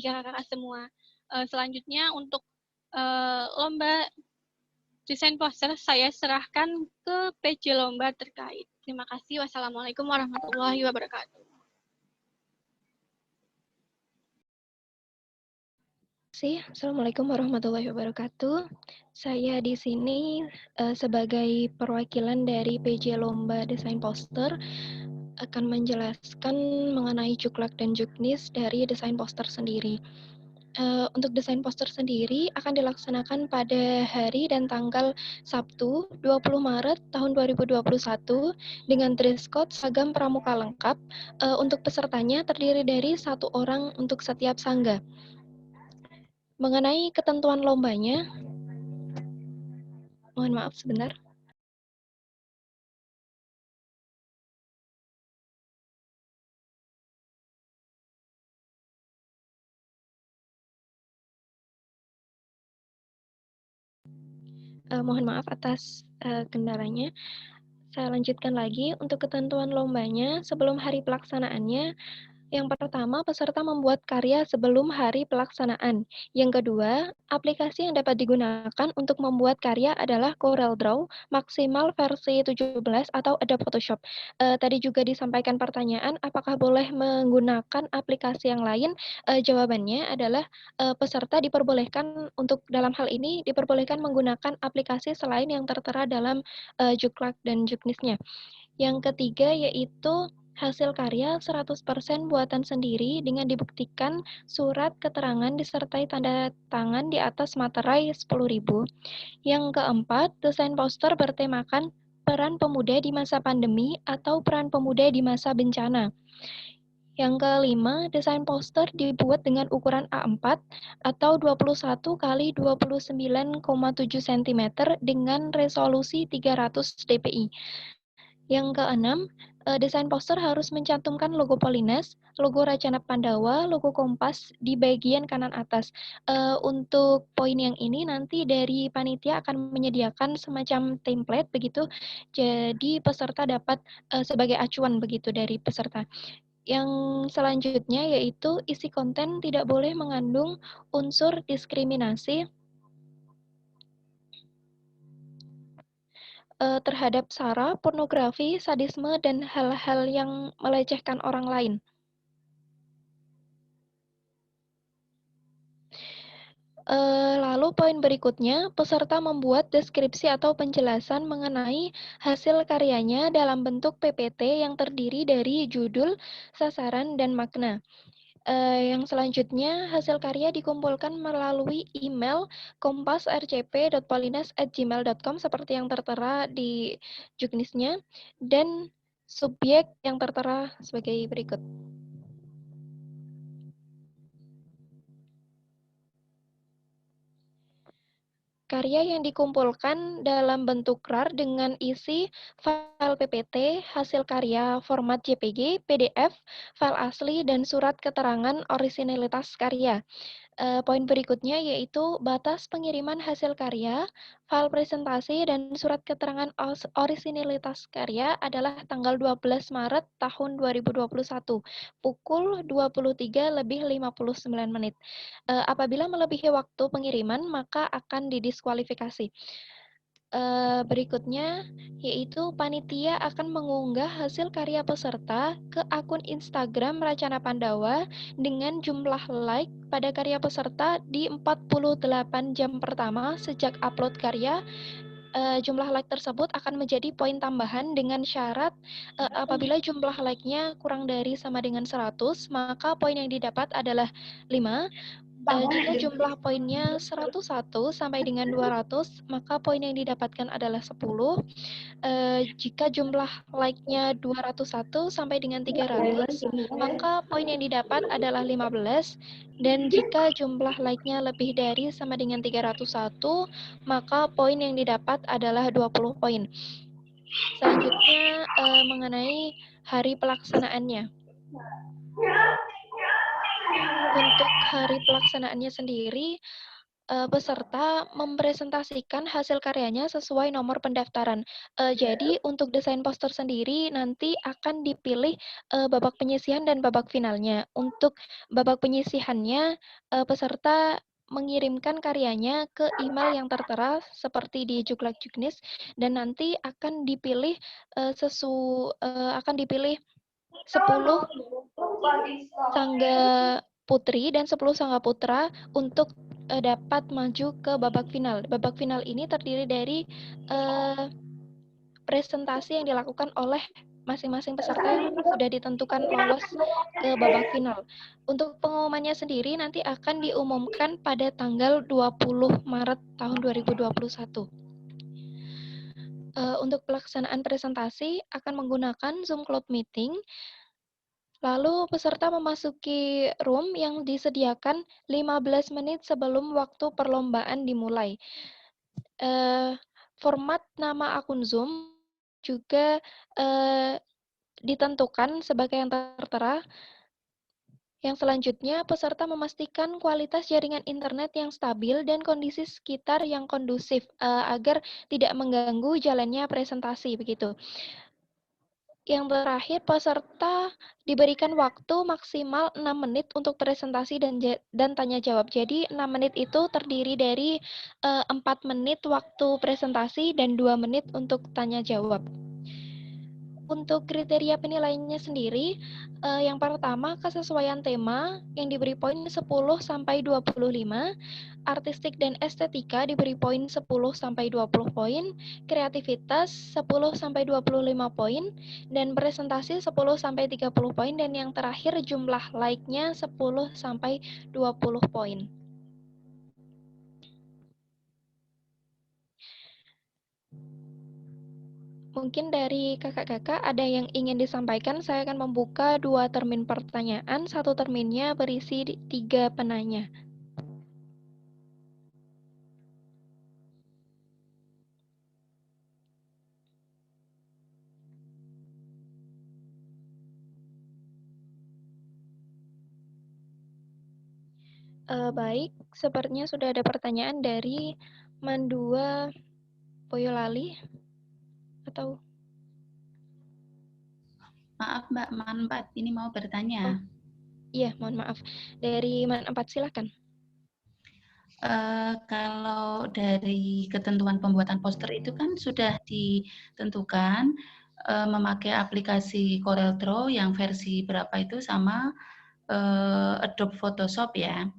kakak-kakak semua. Selanjutnya untuk lomba desain poster saya serahkan ke PJ lomba terkait. Terima kasih. Wassalamualaikum warahmatullahi wabarakatuh. Assalamualaikum warahmatullahi wabarakatuh. Saya di sini sebagai perwakilan dari PJ Lomba Desain Poster akan menjelaskan mengenai juklak dan juknis dari desain poster sendiri. Untuk desain poster sendiri akan dilaksanakan pada hari dan tanggal Sabtu 20 Maret tahun 2021 dengan dress code seragam pramuka lengkap. Untuk pesertanya terdiri dari 1 orang untuk setiap sangga. Mengenai ketentuan lombanya, mohon maaf sebentar. Mohon maaf atas kendalanya. Saya lanjutkan lagi untuk ketentuan lombanya sebelum hari pelaksanaannya. Yang pertama, peserta membuat karya sebelum hari pelaksanaan. Yang kedua, aplikasi yang dapat digunakan untuk membuat karya adalah CorelDRAW maksimal versi 17 atau Adobe Photoshop. Tadi juga disampaikan pertanyaan, apakah boleh menggunakan aplikasi yang lain? Jawabannya adalah peserta diperbolehkan untuk dalam hal ini diperbolehkan menggunakan aplikasi selain yang tertera dalam juklak dan juknisnya. Yang ketiga yaitu hasil karya 100% buatan sendiri dengan dibuktikan surat keterangan disertai tanda tangan di atas materai 10.000. Yang keempat, desain poster bertemakan peran pemuda di masa pandemi atau peran pemuda di masa bencana. Yang kelima, desain poster dibuat dengan ukuran A4 atau 21 kali 29,7 cm dengan resolusi 300 dpi. Yang keenam, desain poster harus mencantumkan logo Polines, logo Racana Pandawa, logo Kompas di bagian kanan atas. Untuk poin yang ini nanti dari panitia akan menyediakan semacam template begitu, jadi peserta dapat sebagai acuan begitu dari peserta. Yang selanjutnya yaitu isi konten tidak boleh mengandung unsur diskriminasi terhadap SARA, pornografi, sadisme, dan hal-hal yang melecehkan orang lain. Lalu poin berikutnya, peserta membuat deskripsi atau penjelasan mengenai hasil karyanya dalam bentuk PPT yang terdiri dari judul, sasaran, dan makna. Yang selanjutnya, hasil karya dikumpulkan melalui email kompasrcp.polines@gmail.com seperti yang tertera di juknisnya, dan subjek yang tertera sebagai berikut. Karya yang dikumpulkan dalam bentuk RAR dengan isi file PPT, hasil karya format JPG, PDF, file asli, dan surat keterangan orisinalitas karya. Poin berikutnya yaitu batas pengiriman hasil karya, file presentasi, dan surat keterangan orisinalitas karya adalah tanggal 12 Maret tahun 2021, pukul 23:59. Apabila melebihi waktu pengiriman, maka akan didiskualifikasi. Berikutnya yaitu panitia akan mengunggah hasil karya peserta ke akun Instagram Racana Pandawa dengan jumlah like pada karya peserta di 48 jam pertama sejak upload karya. Jumlah like tersebut akan menjadi poin tambahan dengan syarat apabila jumlah like-nya kurang dari sama dengan 100, maka poin yang didapat adalah 5. Jika jumlah poinnya 101 sampai dengan 200, maka poin yang didapatkan adalah 10. Jika jumlah like-nya 201 sampai dengan 300, maka poin yang didapat adalah 15. Dan jika jumlah like-nya lebih dari sama dengan 301, maka poin yang didapat adalah 20 poin. Selanjutnya mengenai hari pelaksanaannya. Untuk hari pelaksanaannya sendiri, peserta mempresentasikan hasil karyanya sesuai nomor pendaftaran. Jadi untuk desain poster sendiri nanti akan dipilih babak penyisihan dan babak finalnya. Untuk babak penyisihannya, peserta mengirimkan karyanya ke email yang tertera seperti di Juklak Juknis dan nanti akan dipilih akan dipilih 10 sangga putri dan 10 sangga putra untuk dapat maju ke babak final. Babak final ini terdiri dari presentasi yang dilakukan oleh masing-masing peserta yang sudah ditentukan lolos ke babak final. Untuk pengumumannya sendiri nanti akan diumumkan pada tanggal 20 Maret tahun 2021. Untuk pelaksanaan presentasi akan menggunakan Zoom Cloud Meeting. Lalu peserta memasuki room yang disediakan 15 menit sebelum waktu perlombaan dimulai. Format nama akun Zoom juga ditentukan sebagai yang tertera. Yang selanjutnya, peserta memastikan kualitas jaringan internet yang stabil dan kondisi sekitar yang kondusif agar tidak mengganggu jalannya presentasi begitu. Yang terakhir, peserta diberikan waktu maksimal 6 menit untuk presentasi dan tanya jawab. Jadi 6 menit itu terdiri dari 4 menit waktu presentasi dan 2 menit untuk tanya jawab. Untuk kriteria penilaiannya sendiri, yang pertama kesesuaian tema yang diberi poin 10-25, artistik dan estetika diberi poin 10-20 poin, kreativitas 10-25 poin, dan presentasi 10-30 poin, dan yang terakhir jumlah like-nya 10-20 poin. Mungkin dari kakak-kakak ada yang ingin disampaikan. Saya akan membuka 2 termin pertanyaan. 1 terminnya berisi 3 penanya. Baik, sepertinya sudah ada pertanyaan dari Mandua Boyolali. Atau maaf Mbak Man4, ini mau bertanya. Iya, mohon maaf. Dari Man4 silakan. Kalau dari ketentuan pembuatan poster itu kan sudah ditentukan memakai aplikasi CorelDRAW yang versi berapa itu sama Adobe Photoshop ya.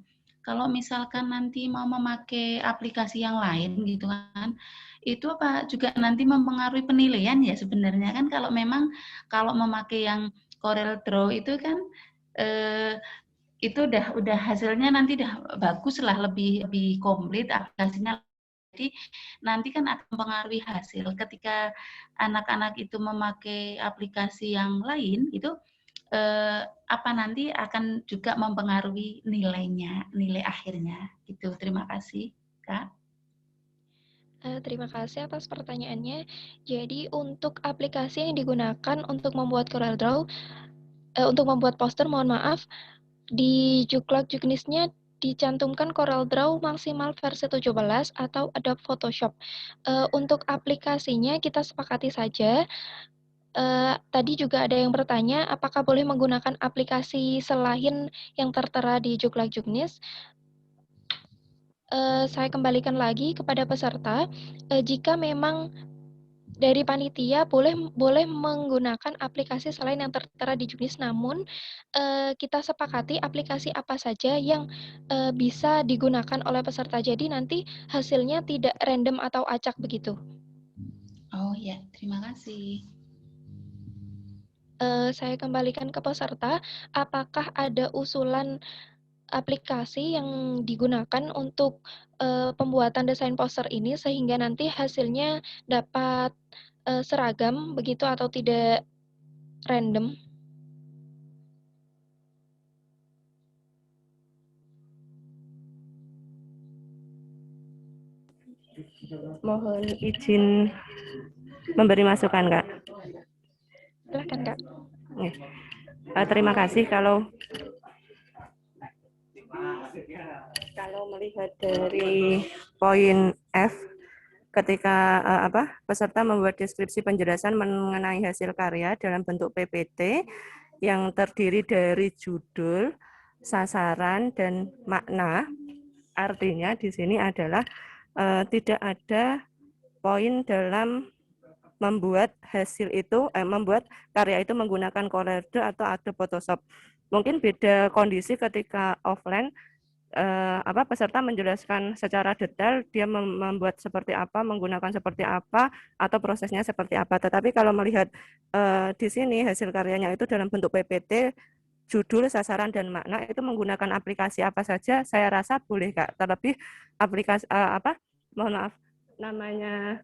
Kalau misalkan nanti mau memakai aplikasi yang lain gitu kan, itu apa juga nanti mempengaruhi penilaian ya sebenarnya kan kalau memakai yang CorelDRAW itu kan itu udah hasilnya nanti udah bagus lah, lebih komplit aplikasinya. Jadi nanti kan akan mempengaruhi hasil ketika anak-anak itu memakai aplikasi yang lain itu apa nanti akan juga mempengaruhi nilai akhirnya gitu. Terima kasih Kak. Terima kasih atas pertanyaannya. Jadi untuk aplikasi yang digunakan untuk membuat CorelDRAW, untuk membuat poster, mohon maaf, di Juklak Juknisnya dicantumkan CorelDRAW maksimal versi 17 atau Adobe Photoshop. Untuk aplikasinya kita sepakati saja. Tadi juga ada yang bertanya, apakah boleh menggunakan aplikasi selain yang tertera di Juklak Juknis? Saya kembalikan lagi kepada peserta, jika memang dari panitia boleh menggunakan aplikasi selain yang tertera di Juknis, namun kita sepakati aplikasi apa saja yang bisa digunakan oleh peserta. Jadi nanti hasilnya tidak random atau acak begitu. Oh ya, terima kasih. Saya kembalikan ke peserta, apakah ada usulan aplikasi yang digunakan untuk pembuatan desain poster ini sehingga nanti hasilnya dapat seragam begitu atau tidak random? Mohon izin memberi masukan, Kak. Silakan, Kak. Terima kasih. Kalau Kalau melihat dari poin F, ketika peserta membuat deskripsi penjelasan mengenai hasil karya dalam bentuk PPT yang terdiri dari judul, sasaran, dan makna, artinya di sini adalah tidak ada poin dalam membuat membuat karya itu menggunakan CorelDRAW atau Adobe Photoshop. Mungkin beda kondisi ketika offline, peserta menjelaskan secara detail dia membuat seperti apa, menggunakan seperti apa, atau prosesnya seperti apa. Tetapi kalau melihat di sini hasil karyanya itu dalam bentuk PPT, judul, sasaran, dan makna itu menggunakan aplikasi apa saja, saya rasa boleh Kak. Terlebih aplikasi mohon maaf, namanya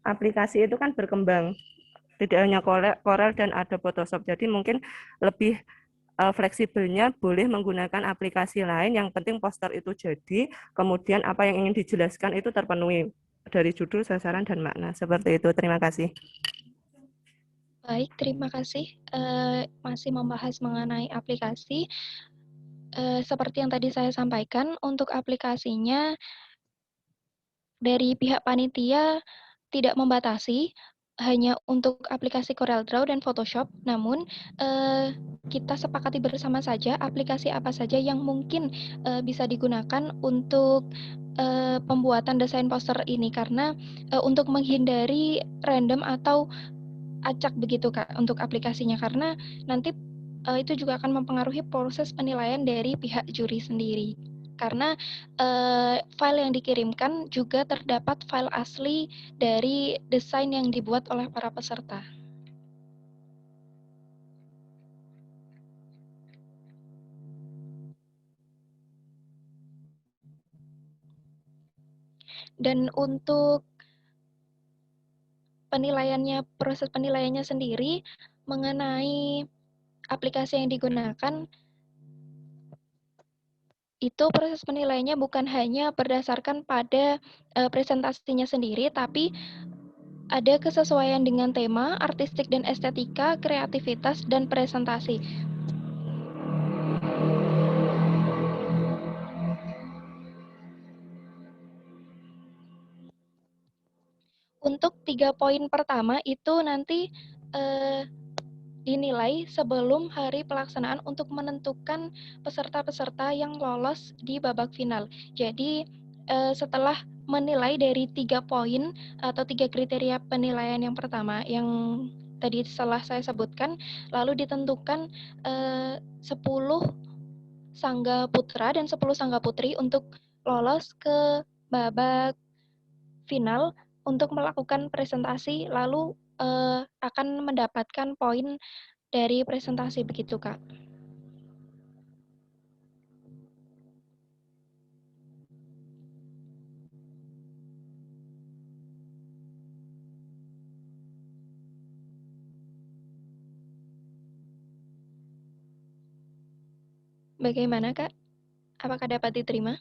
aplikasi itu kan berkembang, tidak hanya Corel dan Adobe Photoshop. Jadi mungkin lebih fleksibelnya boleh menggunakan aplikasi lain, yang penting poster itu jadi, kemudian apa yang ingin dijelaskan itu terpenuhi dari judul, sasaran, dan makna. Seperti itu, terima kasih. Baik, terima kasih. Masih membahas mengenai aplikasi. Seperti yang tadi saya sampaikan, untuk aplikasinya dari pihak panitia tidak membatasi, hanya untuk aplikasi CorelDRAW dan Photoshop, namun kita sepakati bersama saja aplikasi apa saja yang mungkin bisa digunakan untuk pembuatan desain poster ini, karena untuk menghindari random atau acak begitu Kak untuk aplikasinya, karena nanti itu juga akan mempengaruhi proses penilaian dari pihak juri sendiri. Karena file yang dikirimkan juga terdapat file asli dari desain yang dibuat oleh para peserta. Dan untuk proses penilaiannya sendiri mengenai aplikasi yang digunakan, itu proses penilaiannya bukan hanya berdasarkan pada presentasinya sendiri, tapi ada kesesuaian dengan tema, artistik dan estetika, kreativitas, dan presentasi. Untuk 3 poin pertama itu nanti dinilai sebelum hari pelaksanaan untuk menentukan peserta-peserta yang lolos di babak final. Jadi setelah menilai dari 3 poin atau 3 kriteria penilaian yang pertama yang tadi setelah saya sebutkan, lalu ditentukan 10 sangga putra dan 10 sangga putri untuk lolos ke babak final untuk melakukan presentasi, lalu akan mendapatkan poin dari presentasi, begitu Kak. Bagaimana Kak? Apakah dapat diterima?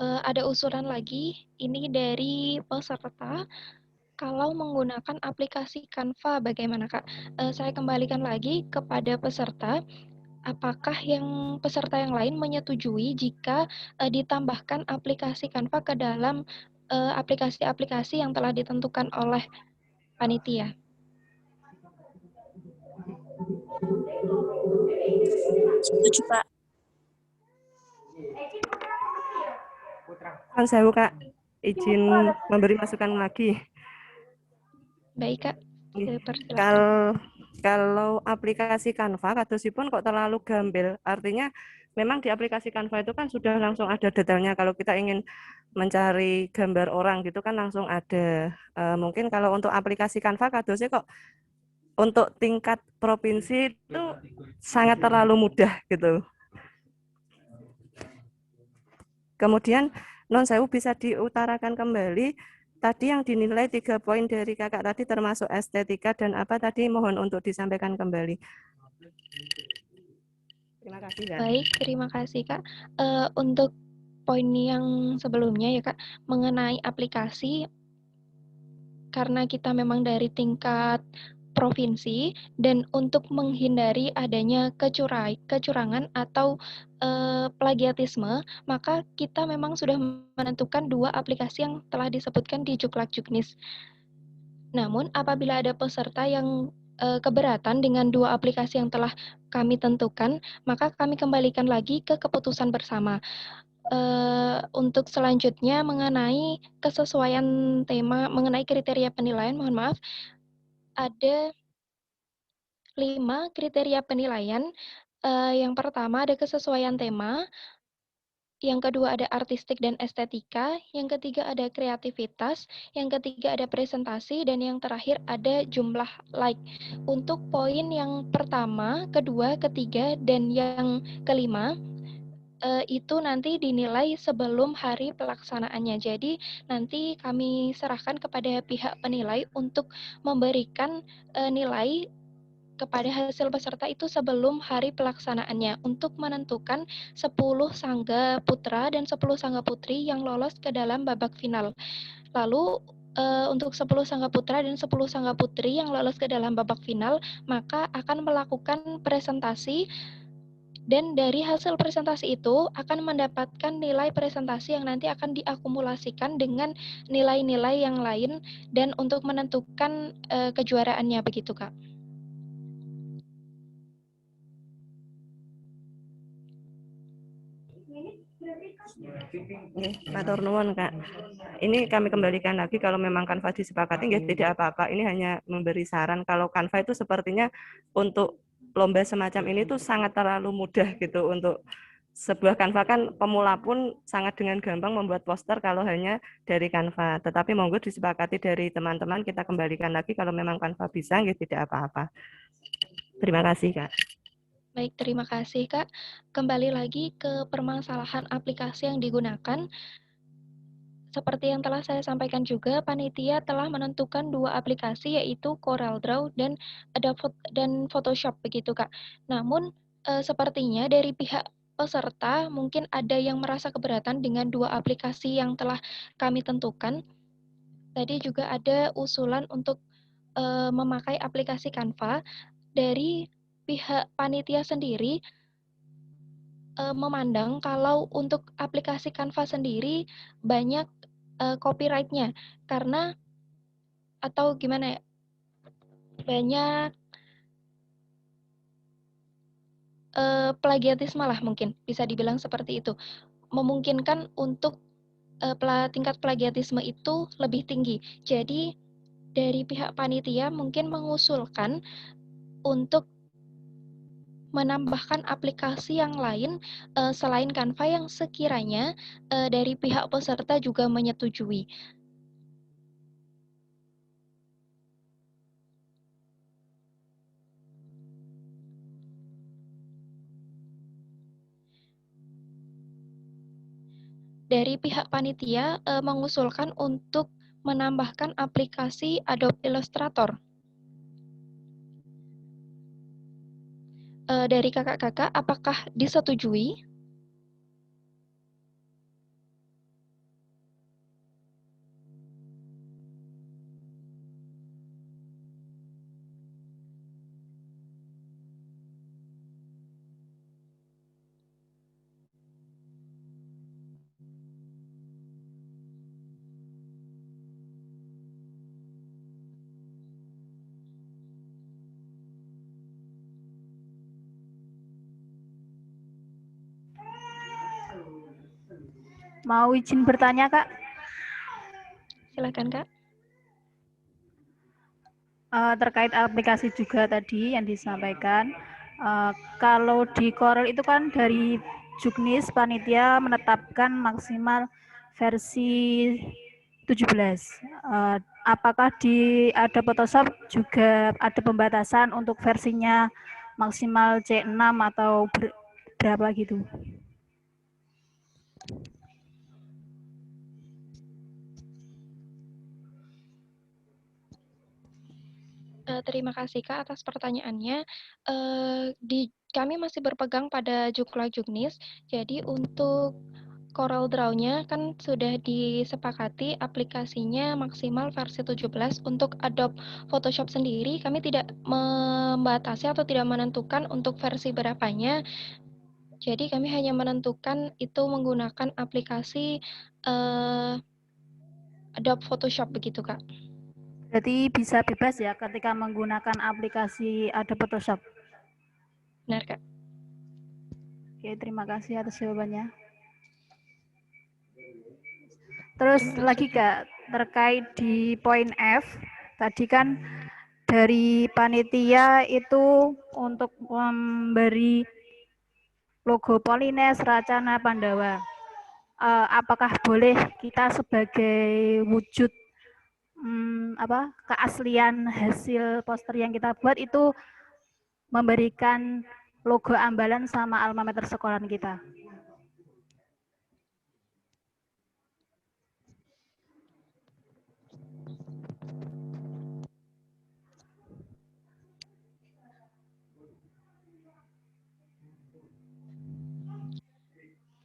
Ada usulan lagi, ini dari peserta, kalau menggunakan aplikasi Canva bagaimana Kak? Saya kembalikan lagi kepada peserta, apakah peserta yang lain menyetujui jika ditambahkan aplikasi Canva ke dalam aplikasi-aplikasi yang telah ditentukan oleh panitia? Setuju, Pak. Saya Kak, izin memberi masukan lagi. Baik Kak, persilakan. Kalau aplikasi Canva kadosipun kok terlalu gambel, artinya memang di aplikasi Canva itu kan sudah langsung ada detailnya. Kalau kita ingin mencari gambar orang gitu kan langsung ada. Mungkin kalau untuk aplikasi Canva kadosnya kok untuk tingkat provinsi itu sangat terlalu mudah gitu. Kemudian non sewu bisa diutarakan kembali tadi yang dinilai 3 poin dari kakak tadi termasuk estetika dan apa tadi, mohon untuk disampaikan kembali. Terima kasih, Kak. Baik, terima kasih Kak. Untuk poin yang sebelumnya ya Kak, mengenai aplikasi, karena kita memang dari tingkat provinsi dan untuk menghindari adanya kecurangan atau plagiatisme, maka kita memang sudah menentukan 2 aplikasi yang telah disebutkan di Juklak Juknis. Namun apabila ada peserta yang keberatan dengan 2 aplikasi yang telah kami tentukan, maka kami kembalikan lagi ke keputusan bersama. Untuk selanjutnya mengenai kesesuaian tema, mengenai kriteria penilaian, mohon maaf, ada 5 kriteria penilaian. Yang pertama ada kesesuaian tema, yang kedua ada artistik dan estetika, yang ketiga ada kreativitas, yang ketiga ada presentasi, dan yang terakhir ada jumlah like. Untuk poin yang pertama, kedua, ketiga, dan yang kelima, itu nanti dinilai sebelum hari pelaksanaannya. Jadi nanti kami serahkan kepada pihak penilai untuk memberikan nilai kepada hasil peserta itu sebelum hari pelaksanaannya untuk menentukan 10 sangga putra dan 10 sangga putri yang lolos ke dalam babak final. Lalu untuk 10 sangga putra dan 10 sangga putri yang lolos ke dalam babak final, maka akan melakukan presentasi, dan dari hasil presentasi itu akan mendapatkan nilai presentasi yang nanti akan diakumulasikan dengan nilai-nilai yang lain dan untuk menentukan kejuaraannya, begitu Kak. Matur nuwun, Kak. Ini kami kembalikan lagi, kalau memang Canva disepakati ya tidak apa-apa. Ini hanya memberi saran kalau Canva itu sepertinya untuk lomba semacam ini tuh sangat terlalu mudah gitu. Untuk sebuah Canva kan pemula pun sangat dengan gampang membuat poster kalau hanya dari Canva. Tetapi monggo disepakati dari teman-teman, kita kembalikan lagi kalau memang Canva bisa ya tidak apa-apa. Terima kasih, Kak. Baik, terima kasih Kak. Kembali lagi ke permasalahan aplikasi yang digunakan. Seperti yang telah saya sampaikan juga, panitia telah menentukan 2 aplikasi, yaitu CorelDRAW dan Photoshop, begitu Kak. Namun sepertinya dari pihak peserta mungkin ada yang merasa keberatan dengan 2 aplikasi yang telah kami tentukan. Tadi juga ada usulan untuk memakai aplikasi Canva. Dari pihak panitia sendiri memandang kalau untuk aplikasi Canva sendiri banyak copyright-nya, karena atau gimana ya, banyak plagiatisme lah, mungkin bisa dibilang seperti itu. Memungkinkan untuk tingkat plagiatisme itu lebih tinggi. Jadi dari pihak panitia mungkin mengusulkan untuk menambahkan aplikasi yang lain selain Canva yang sekiranya dari pihak peserta juga menyetujui. Dari pihak panitia mengusulkan untuk menambahkan aplikasi Adobe Illustrator. Dari kakak-kakak, apakah disetujui? Mau izin bertanya, Kak? Silakan, Kak. Terkait aplikasi juga tadi yang disampaikan, kalau di Corel itu kan dari Juknis panitia menetapkan maksimal versi 17. Apakah di ada Photoshop juga ada pembatasan untuk versinya maksimal C6 atau berapa gitu? Terima kasih Kak atas pertanyaannya. Kami masih berpegang pada Juklak Juknis. Jadi untuk Corel Draw-nya kan sudah disepakati aplikasinya maksimal versi 17. Untuk Adobe Photoshop sendiri kami tidak membatasi atau tidak menentukan untuk versi berapanya. Jadi kami hanya menentukan itu menggunakan aplikasi Adobe Photoshop begitu Kak. Berarti bisa bebas ya ketika menggunakan aplikasi Adobe Photoshop. Benar Kak. Oke, terima kasih atas jawabannya. Terus lagi Kak, terkait di poin F, tadi kan dari panitia itu untuk memberi logo Polines, Racana, Pandawa. Apakah boleh kita sebagai wujud keaslian hasil poster yang kita buat itu memberikan logo ambalan sama alma mater sekolahan kita?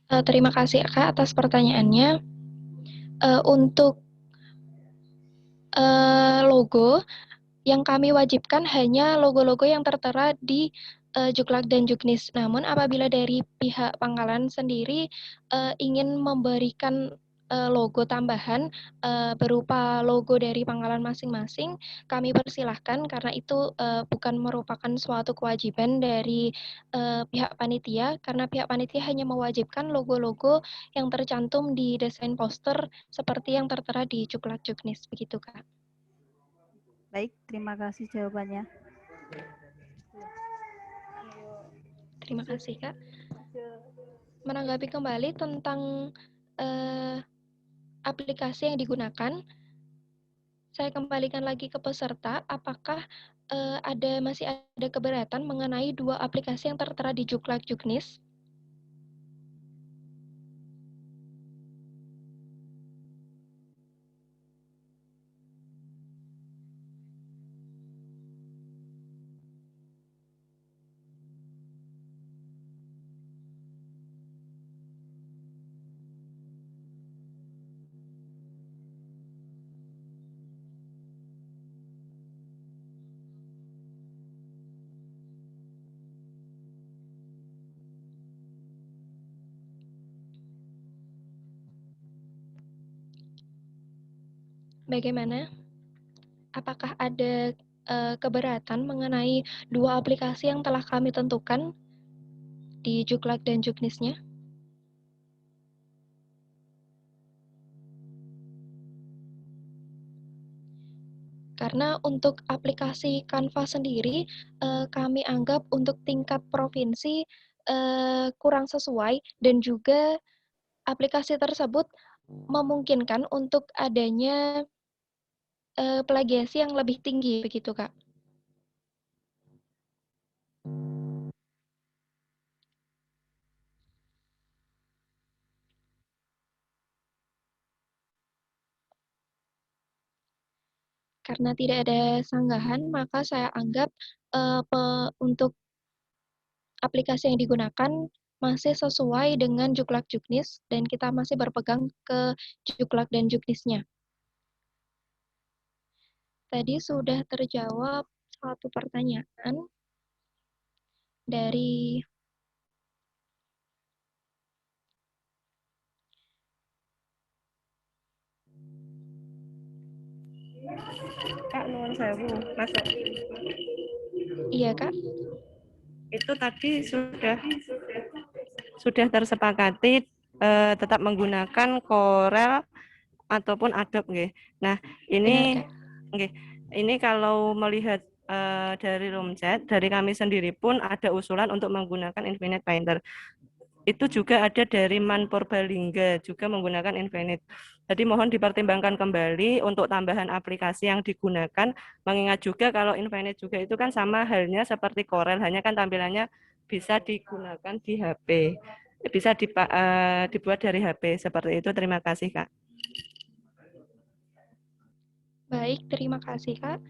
Terima kasih Kak atas pertanyaannya. Untuk logo yang kami wajibkan hanya logo-logo yang tertera di Juklak dan Juknis. Namun apabila dari pihak Pangkalan sendiri ingin memberikan logo tambahan berupa logo dari Pangkalan masing-masing, kami persilahkan karena itu bukan merupakan suatu kewajiban dari pihak panitia, karena pihak panitia hanya mewajibkan logo-logo yang tercantum di desain poster seperti yang tertera di Juklak Juknis, begitu Kak. Baik, terima kasih jawabannya. Terima kasih Kak. Menanggapi kembali tentang aplikasi yang digunakan, saya kembalikan lagi ke peserta, apakah masih ada keberatan mengenai dua aplikasi yang tertera di Juklak Juknis? Bagaimana? Apakah ada keberatan mengenai dua aplikasi yang telah kami tentukan di Juklak dan Juknisnya? Karena untuk aplikasi Canva sendiri, kami anggap untuk tingkat provinsi kurang sesuai dan juga aplikasi tersebut memungkinkan untuk adanya plagiasi yang lebih tinggi, begitu Kak. Karena tidak ada sanggahan, maka saya anggap untuk aplikasi yang digunakan masih sesuai dengan Juklak Juknis dan kita masih berpegang ke Juklak dan Juknisnya. Tadi sudah terjawab satu pertanyaan dari Kak, nuwun sewu, masuk. Iya Kak. Itu tadi sudah tersepakati tetap menggunakan Corel ataupun Adobe nggih. Nah, ini nggih. Ini kalau melihat dari room chat, dari kami sendiri pun ada usulan untuk menggunakan Infinite Painter. Itu juga ada dari Man Purbalingga juga menggunakan Infinite. Jadi mohon dipertimbangkan kembali untuk tambahan aplikasi yang digunakan, mengingat juga kalau Infinite juga itu kan sama halnya seperti Corel, hanya kan tampilannya bisa digunakan di HP, bisa dibuat dari HP, seperti itu. Terima kasih Kak. Baik, terima kasih Kak.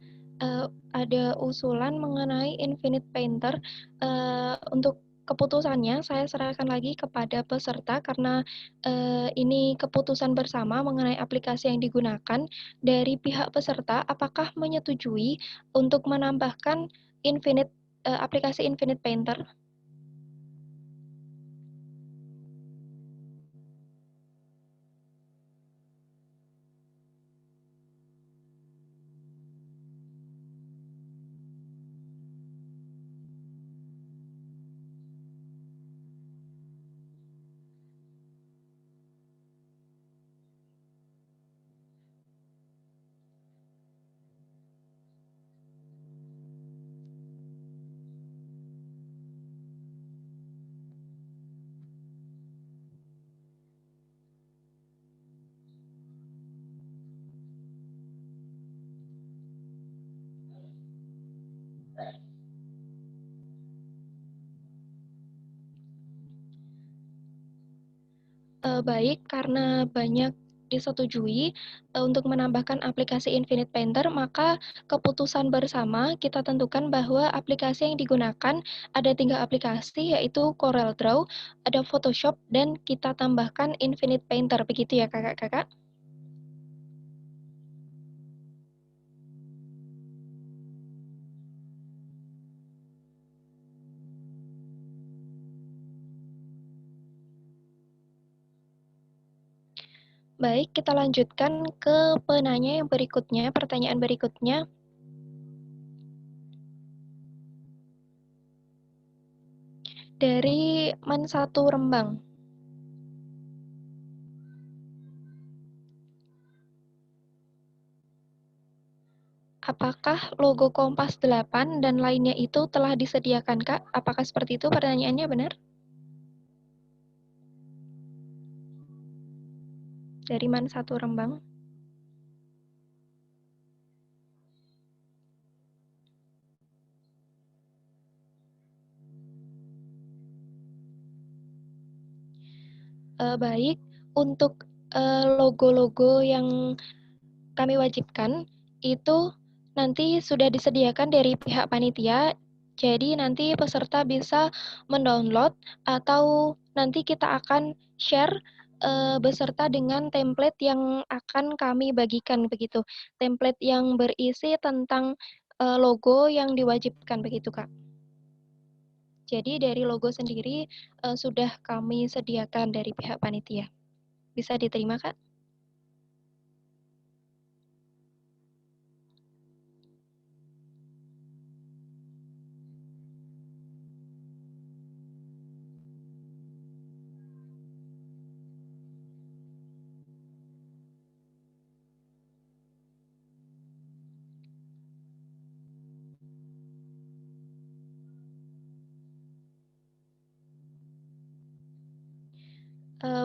ada usulan mengenai Infinite Painter. Untuk keputusannya saya serahkan lagi kepada peserta karena ini keputusan bersama mengenai aplikasi yang digunakan. Dari pihak peserta, apakah menyetujui untuk menambahkan aplikasi Infinite Painter? Baik, karena banyak disetujui untuk menambahkan aplikasi Infinite Painter, maka keputusan bersama kita tentukan bahwa aplikasi yang digunakan ada 3 aplikasi, yaitu CorelDRAW, ada Photoshop, dan kita tambahkan Infinite Painter. Begitu ya kakak-kakak? Baik, kita lanjutkan ke penanya yang berikutnya, pertanyaan berikutnya. Dari Man1 Rembang. Apakah logo Kompas 8 dan lainnya itu telah disediakan, Kak? Apakah seperti itu pertanyaannya benar? Dari Man1 Rembang. Baik, untuk logo-logo yang kami wajibkan itu nanti sudah disediakan dari pihak panitia, jadi nanti peserta bisa mendownload atau nanti kita akan share beserta dengan template yang akan kami bagikan begitu. Template yang berisi tentang logo yang diwajibkan begitu, Kak. Jadi dari logo sendiri sudah kami sediakan dari pihak panitia. Bisa diterima, Kak?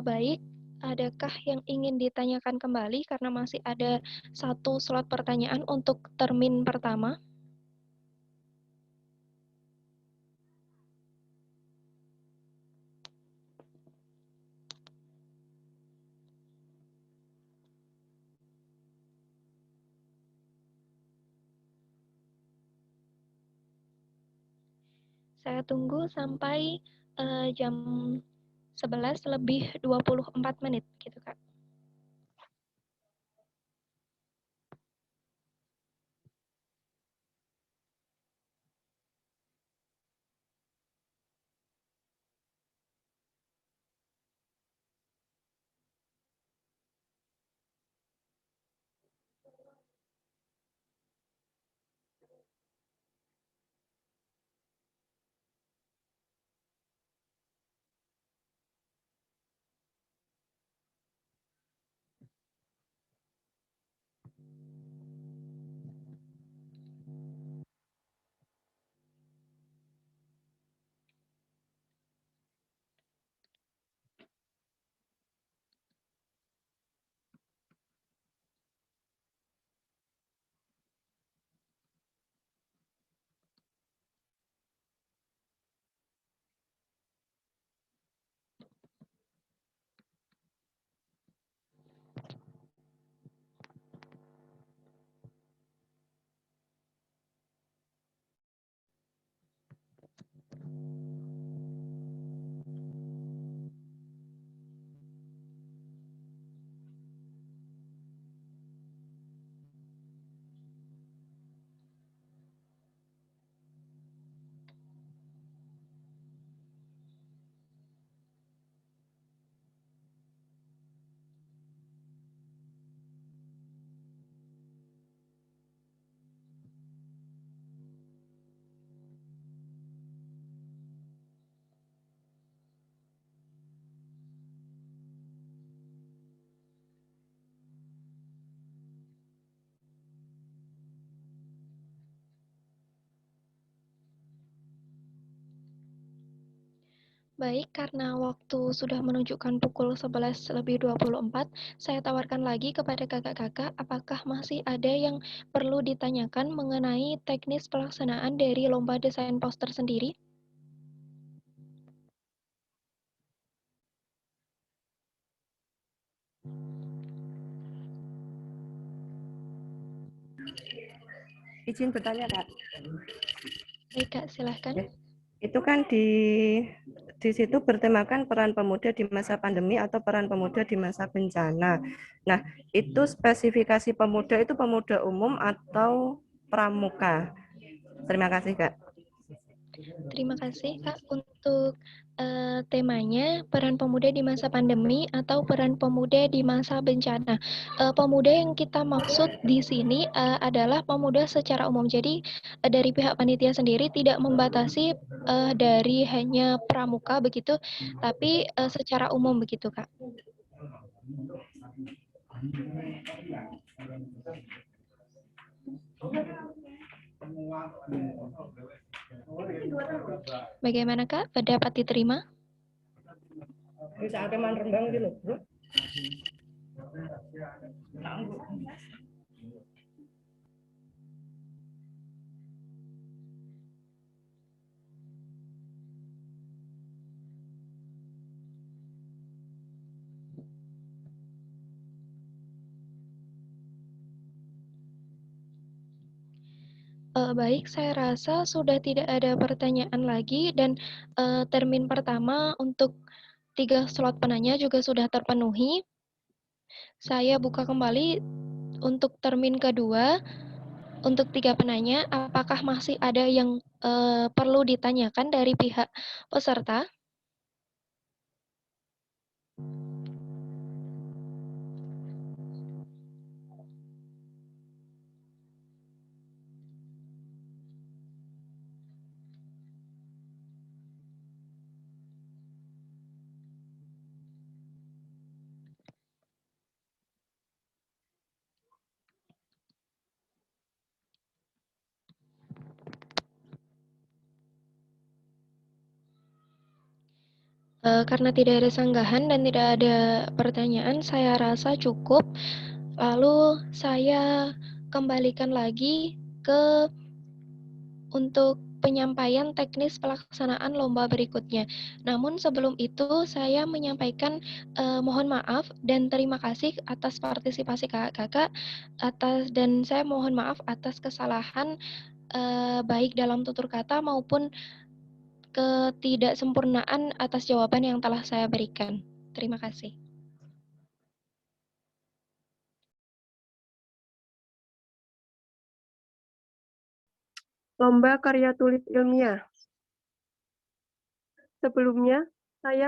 Baik, adakah yang ingin ditanyakan kembali karena masih ada 1 slot pertanyaan untuk termin pertama? Saya tunggu sampai jam 11 lebih 24 menit gitu, Kak. Baik, karena waktu sudah menunjukkan pukul 11:24, saya tawarkan lagi kepada kakak-kakak, apakah masih ada yang perlu ditanyakan mengenai teknis pelaksanaan dari lomba desain poster sendiri? Izin bertanya, Kak. Baik, Kak, silahkan. Ya. Itu kan di situ bertemakan peran pemuda di masa pandemi atau peran pemuda di masa bencana. Nah, itu spesifikasi pemuda itu pemuda umum atau pramuka? Terima kasih, Kak. Terima kasih, Kak, untuk temanya peran pemuda di masa pandemi atau peran pemuda di masa bencana. Pemuda yang kita maksud di sini adalah pemuda secara umum. Jadi dari pihak panitia sendiri tidak membatasi dari hanya pramuka begitu, tapi secara umum begitu, Kak. Bagaimana, Kak? Dapat diterima? Bisa akeman rembang gitu, Bro. Baik, saya rasa sudah tidak ada pertanyaan lagi dan termin pertama untuk 3 slot penanya juga sudah terpenuhi. Saya buka kembali untuk termin kedua, untuk 3 penanya, apakah masih ada yang perlu ditanyakan dari pihak peserta? Karena tidak ada sanggahan dan tidak ada pertanyaan, saya rasa cukup. Lalu saya kembalikan lagi ke untuk penyampaian teknis pelaksanaan lomba berikutnya. Namun sebelum itu saya menyampaikan mohon maaf dan terima kasih atas partisipasi kakak-kakak dan saya mohon maaf atas kesalahan baik dalam tutur kata maupun ketidaksempurnaan atas jawaban yang telah saya berikan. Terima kasih. Lomba karya tulis ilmiah. Sebelumnya, saya